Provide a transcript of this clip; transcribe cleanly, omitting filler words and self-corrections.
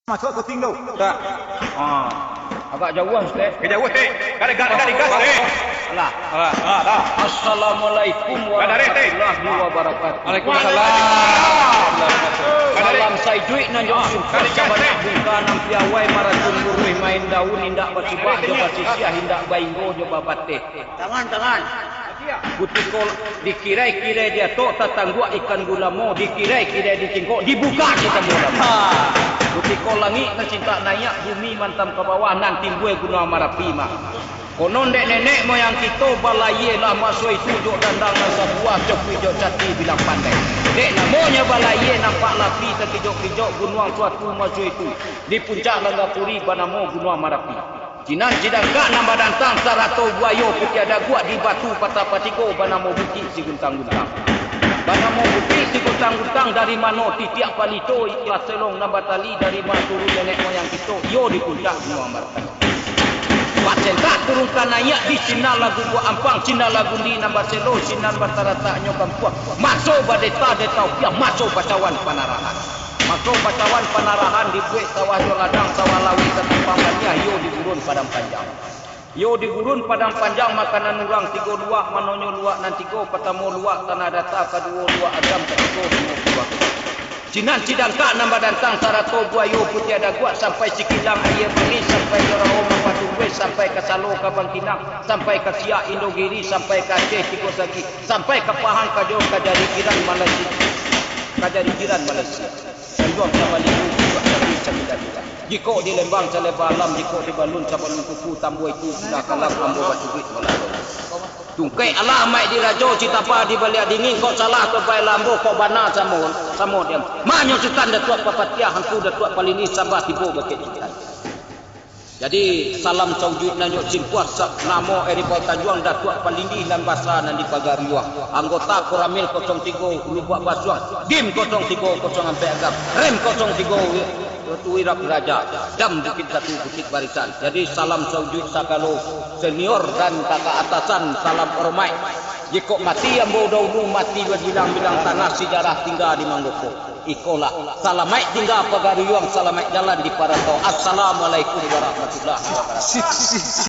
Masuk ke tinggal. Tak. Agak jauhan Ustaz. Kejauhan teh. Garis teh. Alah. Dah. Assalamualaikum warahmatullahi wabarakatuh. Waalaikumsalam. Salam saya duit nan jauh suka sabanyak buka nam piawai maracun buruh main daun indak basibah jo basisiah indak bainggo jo babateh. Tangan. Kutikol dikirai-kirai dia tok tatanggua ikan gulamo dikirai-kirai dicingkok dibuka kita mula. Kutikol langit na cinta nayak bumi mantam ke bawah nan timbul guna marapima. Konon dek nenek moyang kita balaye lah masuk itu jok dandang masa buah cokwi jok jati bilang pandai. Dek namanya balaye nampak lapi terkijok-kijok gunung suatu masuk itu. Di puncak Langgapuri banamo gunung Marapi. Jinan jidangka nama dantang sarato buayo putih ada gua di batu patah patiko banamo bukit si guntang-guntang. Banamo bukit si guntang-guntang dari mano titiak palito ikhlas selong nambah tali dari mana turun nenek moyang kita yo di puncak gunung Marapi. Pacen tak turun kanaya di Cina lagu gua ampang Cina lagu di nambah selo Cina batarata nyokam puak masuk badeta detau pia masuk bacawan panarahan masuk bacawan panarahan di buek sawah ladang sawah lawi ketempangannya yo di gurun padang panjang yo di gurun padang panjang makanan urang tiga luak manonyo luak nan tiga patamu luak tanah data kedua luak agam ketiga dua Cinan cidangka nambah dantang sarato buayo putih ada gua sampai Cikidang air beli sampai Jorao Batu Wes sampai ke Salo ke Bangkinang sampai ke Siak Indogiri sampai ke Aceh Tikosaki sampai ke Pahang Kajor Kajari Jiran Malaysia Kajari Jiran Malaysia Sanjuang Sabaliku juga tapi Cikidang jika di Lembang Selebar Alam jika di Balun Sabalun Kuku Tambu itu sudah kalah Ambo Batu Wes Malaysia tungkai Allah mai di rajo cita pa di balik dingin kau salah tu pai lambo kau bana samo dia manyo sutan da tuak papatia hantu da tuak palini sabah tibo baket kita jadi salam saujud nanyo simpuas namo eripau tajuang da tuak palini dan basa nan di pagariwa anggota koramil 03 lubak basuang dim 03 sampai agam rem 03 Wirap Raja Dam Bukit 1 Bukit Barisan. Jadi salam saujud sakalo senior dan kakak atasan salam hormat. Jika mati ambo dahulu mati bilang-bilang tanah sejarah tinggal di Manggoko. Ikolah salamai tinggal pagariuang salamai jalan di Parato. Assalamualaikum warahmatullahi wabarakatuh.